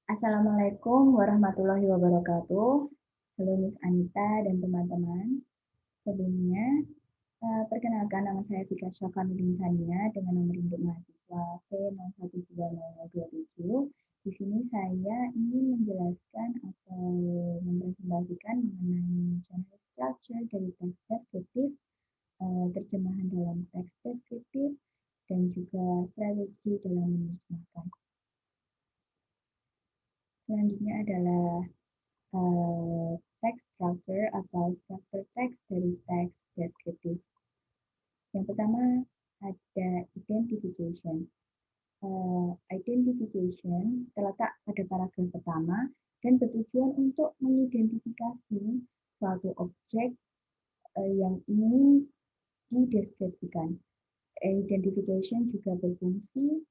Assalamualaikum warahmatullahi wabarakatuh. Halo Miss Anita dan teman-teman. Sebelumnya, perkenalkan nama saya Vika Syafamidin Sania dengan nomor induk mahasiswa P012027. Di sini saya ingin menjelaskan atau mempresentasikan mengenai channel structure dari teks deskriptif, terjemahan dalam teks deskriptif, dan juga strategi dalam menerjemahkan. Selanjutnya adalah text structure atau struktur teks dari teks deskriptif. Yang pertama ada identification. Identification terletak pada paragraf pertama dan bertujuan untuk mengidentifikasi suatu objek yang ingin dideskripsikan. Identification juga berfungsi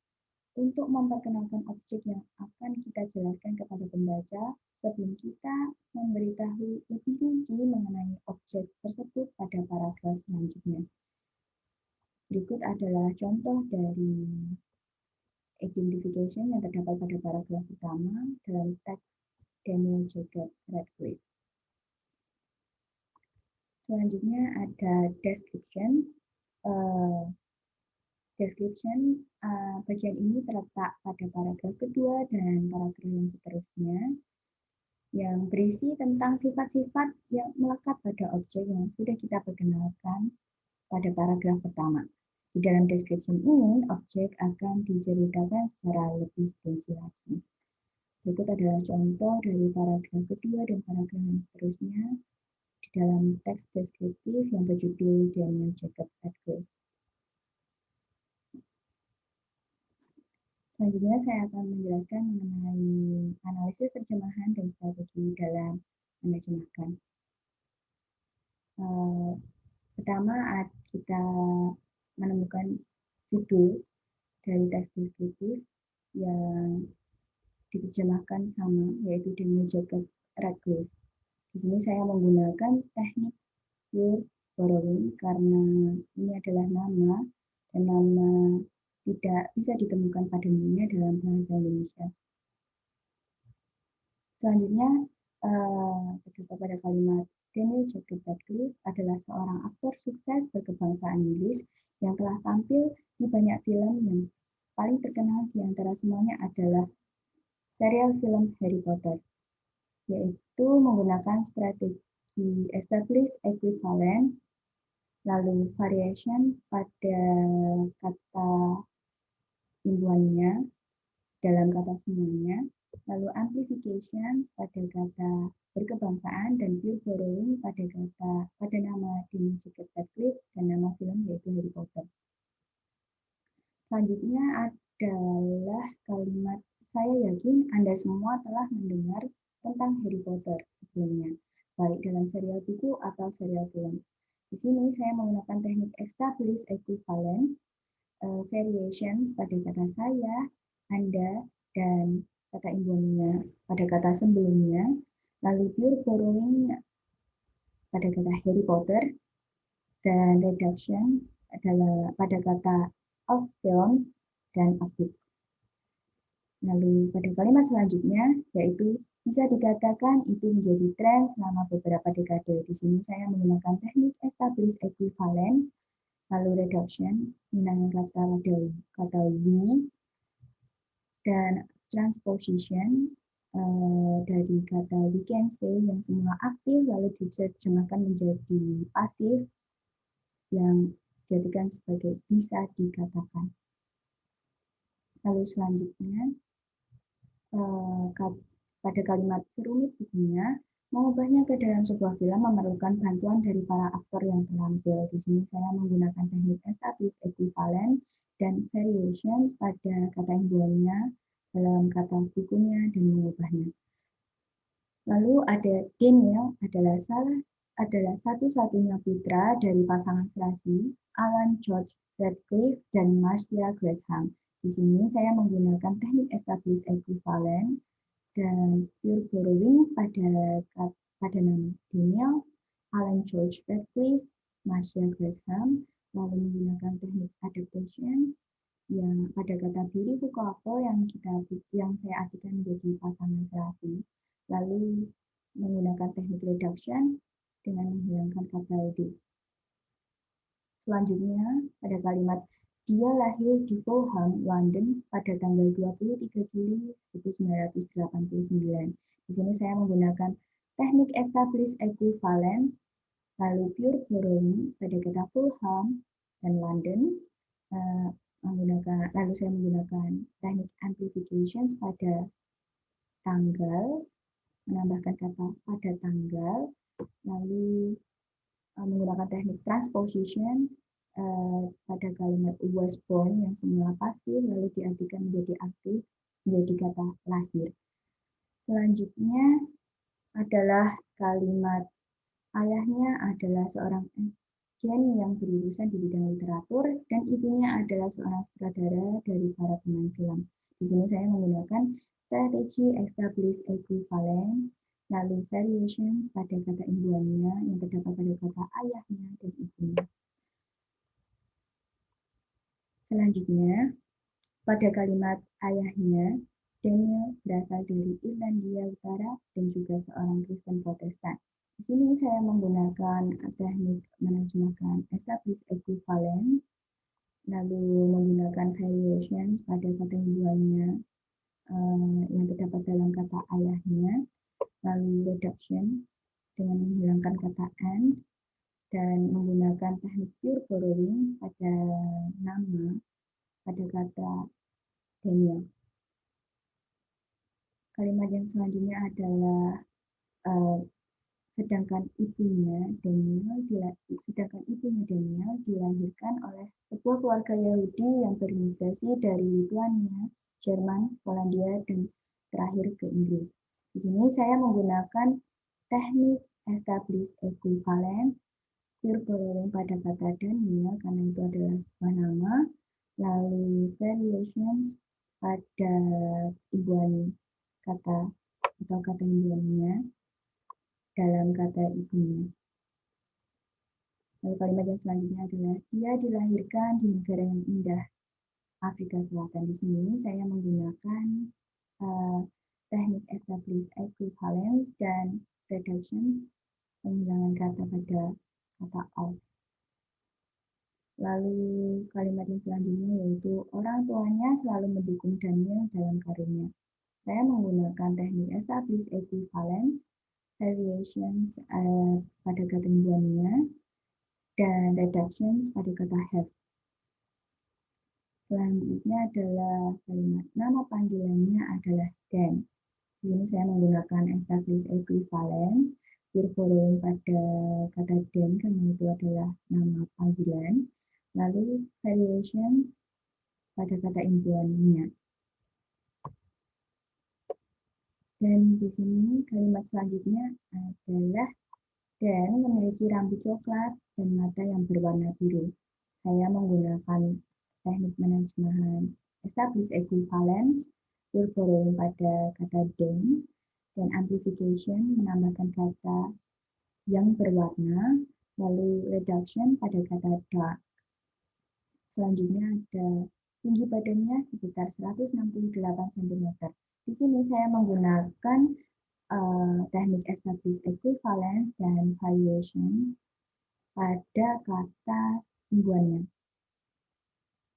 untuk memperkenalkan objek yang akan kita jelaskan kepada pembaca sebelum kita memberitahu lebih rinci mengenai objek tersebut pada paragraf selanjutnya. Berikut adalah contoh dari identification yang terdapat pada paragraf pertama dalam teks Daniel Jacob Radcliffe. Selanjutnya ada description. Description bagian ini terletak pada paragraf kedua dan paragraf yang seterusnya yang berisi tentang sifat-sifat yang melekat pada objek yang sudah kita perkenalkan pada paragraf pertama. Di dalam description ini, objek akan diceritakan secara lebih rinci lagi. Berikut adalah contoh dari paragraf kedua dan paragraf yang seterusnya di dalam teks deskriptif yang berjudul Daniel Jacob Radcliffe. Selanjutnya saya akan menjelaskan mengenai analisis terjemahan dan strategi dalam menerjemahkan. Pertama, kita menemukan judul dari teks deskriptif yang diterjemahkan sama, yaitu Daniel Jacob Radcliffe. Di sini saya menggunakan teknik pure borrowing karena ini adalah nama dan nama tidak bisa ditemukan padanya dalam bahasa Indonesia. Selanjutnya, terdapat pada kalimat Daniel Jacob Radcliffe adalah seorang aktor sukses berkebangsaan Inggris yang telah tampil di banyak film yang paling terkenal di antara semuanya adalah serial film Harry Potter, yaitu menggunakan strategi establish equivalent, lalu variation pada kata imbuhannya dalam kata semuanya, lalu amplification pada kata berkebangsaan dan pure borrowing pada nama Daniel Jacob Radcliffe dan nama film yaitu Harry Potter. Selanjutnya adalah kalimat saya yakin Anda semua telah mendengar tentang Harry Potter sebelumnya, baik dalam serial buku atau serial film. Di sini saya menggunakan teknik establish equivalent, variations pada kata saya, Anda, dan kata imbuhannya pada kata sebelumnya, lalu pure borrowing pada kata Harry Potter, dan reduction adalah pada kata of film dan of book. Lalu pada kalimat selanjutnya, yaitu bisa dikatakan itu menjadi tren selama beberapa dekade. Di sini saya menggunakan teknik establish equivalent, lalu reduction, menggunakan kata we, dan transposition dari kata we can say yang semula aktif lalu diterjemahkan menjadi pasif yang dijadikan sebagai bisa dikatakan. Lalu selanjutnya pada kalimat serumit ibunya, mengubahnya ke dalam sebuah film memerlukan bantuan dari para aktor yang terampil. Di sini saya menggunakan teknik establish equivalent dan variations pada kata imbuhannya dalam kata bukunya dan mengubahnya. Lalu ada Daniel adalah satu-satunya putra dari pasangan serasi Alan George Radcliffe dan Marcia Gresham. Di sini saya menggunakan teknik establish equivalent dan pure borrowing pada nama Daniel, Alan George Radcliffe, Marcia Gresham, lalu menggunakan teknik adaptation Ya, pada kata beautiful couple yang saya artikan menjadi pasangan serasi, lalu menggunakan teknik reduction dengan menghilangkan kata this. Selanjutnya, pada kalimat dia lahir di Fulham, London pada tanggal 23 Juli 1989. Di sini saya menggunakan teknik established equivalence, lalu pure borrowing pada kata Fulham dan London, lalu saya menggunakan teknik amplification pada tanggal, menambahkan kata pada tanggal, lalu menggunakan teknik transposition pada kalimat was born yang semula pasif lalu diartikan menjadi aktif menjadi kata lahir. Selanjutnya adalah kalimat ayahnya adalah seorang agen yang berurusan di bidang literatur dan ibunya adalah seorang sutradara dari para pemain film. Di sini saya menggunakan strategi established equivalence, lalu variations pada kata imbuhannya yang terdapat pada kata ayahnya dan ibunya. Selanjutnya, pada kalimat ayahnya, Daniel berasal dari Irlandia Utara dan juga seorang Kristen Protestan. Di sini saya menggunakan teknik menerjemahkan established equivalence, lalu menggunakan variations pada kata imbuhannya yang terdapat dalam kata ayahnya, lalu reduction dengan menghilangkan kata and, dan menggunakan teknik pure borrowing pada nama pada kata Daniel. Kalimat yang selanjutnya adalah sedangkan ibunya Daniel dilahirkan oleh sebuah keluarga Yahudi yang bermigrasi dari Lituania, Jerman, Polandia, dan terakhir ke Inggris. Di sini saya menggunakan teknik established equivalence, pure borrowing pada kata Daniel karena itu adalah sebuah nama, lalu variations pada imbuhan kata atau kata imbuhannya dalam kata ibunya. Lalu kalimat yang selanjutnya adalah dia dilahirkan di negara yang indah, Afrika Selatan. Di sini saya menggunakan teknik established equivalence dan reduction, penghilangan kata pada kata of. Lalu kalimat yang selanjutnya yaitu orang tuanya selalu mendukung Daniel dalam karirnya. Saya menggunakan teknik established equivalence, variations pada kata imbuhannya, dan reductions pada kata have. Selanjutnya adalah kalimat nama panggilannya adalah Dan. Di sini saya menggunakan established equivalence, pure borrowing pada kata Dan karena itu adalah nama panggilan, lalu variations pada kata imbuhannya. Dan di sini kalimat selanjutnya adalah Dan memiliki rambut coklat dan mata yang berwarna biru. Saya menggunakan teknik penerjemahan established equivalence, pure borrowing pada kata Dan, dan amplification menambahkan kata yang berwarna, lalu reduction pada kata dark. Selanjutnya ada tinggi badannya sekitar 168 cm. Di sini saya menggunakan teknik established equivalence dan variation pada kata imbuhannya.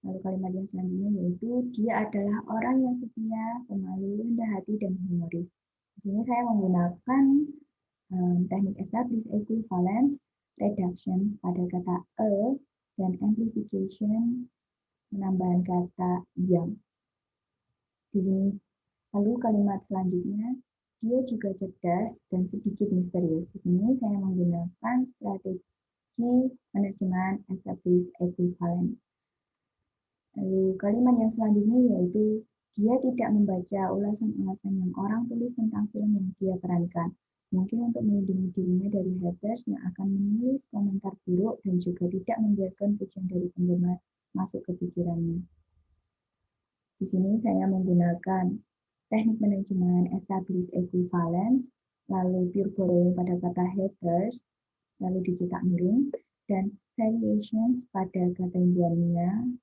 Lalu kalimat yang selanjutnya yaitu dia adalah orang yang setia, pemalu, rendah hati, dan humoris. Di sini saya menggunakan teknik established equivalence, reduction pada kata dan amplification menambahkan kata yang. Di sini lalu kalimat selanjutnya dia juga cerdas dan sedikit misterius. Di sini saya menggunakan strategi penerjemahan established equivalence. Lalu kalimat yang selanjutnya yaitu dia tidak membaca ulasan-ulasan yang orang tulis tentang film yang dia perankan. Mungkin untuk melindungi dirinya dari haters yang akan menulis komentar buruk dan juga tidak membiarkan pujian dari penggemar masuk ke pikirannya. Di sini saya menggunakan teknik penerjemahan established equivalence, lalu pure borrowing pada kata haters, lalu dicetak miring, dan variations pada kata imbuhannya,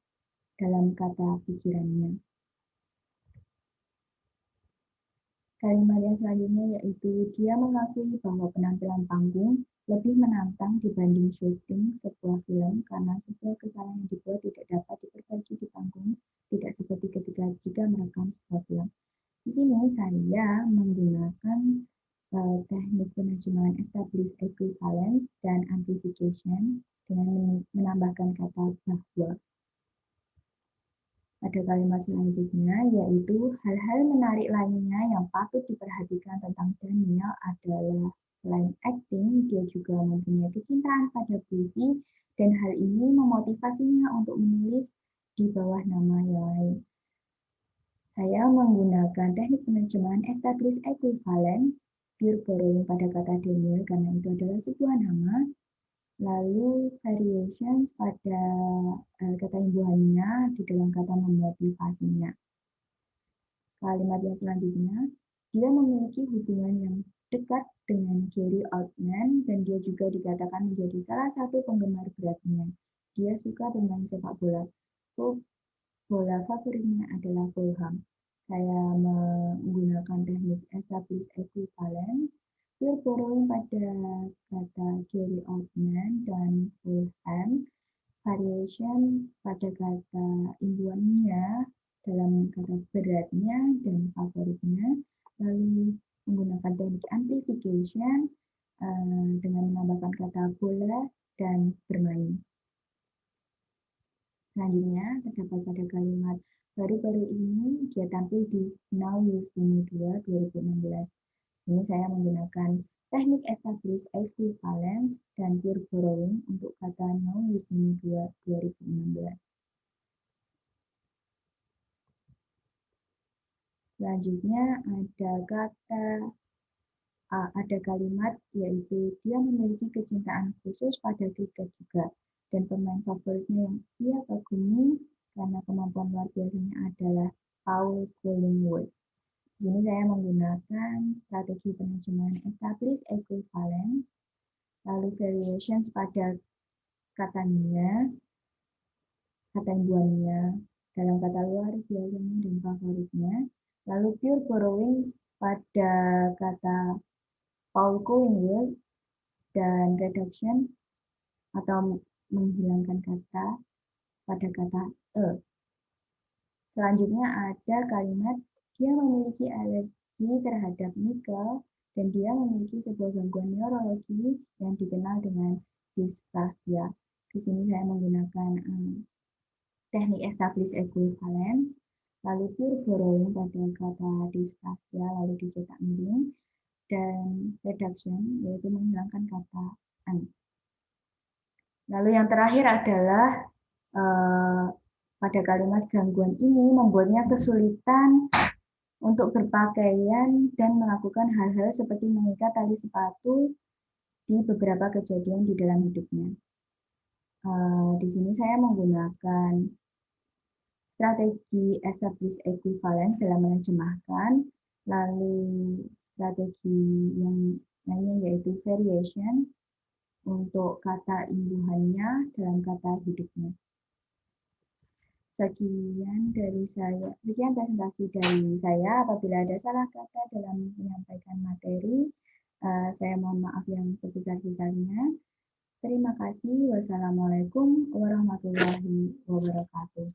dalam kata pikirannya. Kalimat yang selanjutnya yaitu dia mengakui bahwa penampilan panggung lebih menantang dibanding syuting sebuah film karena sebuah kesalahan yang dibuat tidak dapat diperbaiki di panggung, tidak seperti ketika jika merekam sebuah film. Di sini saya menggunakan teknik penerjemahan established equivalence dan amplification dengan menambahkan kata bahwa. Pada kalimat selanjutnya, yaitu hal-hal menarik lainnya yang patut diperhatikan tentang Daniel adalah selain acting, dia juga mempunyai kecintaan pada puisi dan hal ini memotivasinya untuk menulis di bawah nama yang lain. Saya menggunakan teknik penerjemahan established equivalence, pure borrowing pada kata Daniel karena itu adalah sebuah nama, lalu variations pada kata imbuhannya di dalam kata memotivasinya. Kalimat yang selanjutnya, dia memiliki hubungan yang dekat dengan Gary Oldman dan dia juga dikatakan menjadi salah satu penggemar beratnya. Dia suka bermain sepak bola. Bola favoritnya adalah Fulham. Saya menggunakan teknik established equivalence, pure borrowing pada kata Gary Oldman dan Fulham, variation pada kata imbuhannya dalam kata beratnya dan favoritnya, lalu menggunakan teknik amplification dengan menambahkan kata bola dan bermain. Selanjutnya, terdapat pada kalimat baru-baru ini dia tampil di Now You See Me 2 2016. Ini saya menggunakan teknik established equivalence dan pure borrowing untuk kata Now You See Me 2 2016. Selanjutnya ada kalimat yaitu dia memiliki kecintaan khusus pada kriket juga dan pemain favoritnya yang dia kagumi karena kemampuan luar biasanya adalah Paul Collingwood. Di sini saya menggunakan strategi penerjemahan established equivalence, lalu variations pada katanya, kata imbuhannya dalam kata luar biasanya dan favoritnya, lalu pure borrowing pada kata Paul Collingwood dan reduction atau menghilangkan kata pada kata e. Selanjutnya ada kalimat dia memiliki alergi terhadap nikel dan dia memiliki sebuah gangguan neurologi yang dikenal dengan dysplasia. Di sini saya menggunakan teknik established equivalence, lalu pure borrowing pada kata dysplasia lalu dicetak miring, dan reduction yaitu menghilangkan kata an. Lalu yang terakhir adalah pada kalimat gangguan ini membuatnya kesulitan untuk berpakaian dan melakukan hal-hal seperti mengikat tali sepatu di beberapa kejadian di dalam hidupnya. Di sini saya menggunakan strategi established equivalence dalam menerjemahkan, lalu strategi yang lainnya yaitu variation untuk kata imbuhannya dalam kata hidupnya. Sekian presentasi dari saya. Apabila ada salah kata dalam menyampaikan materi, saya mohon maaf yang sebesar-besarnya. Terima kasih. Wassalamualaikum warahmatullahi wabarakatuh.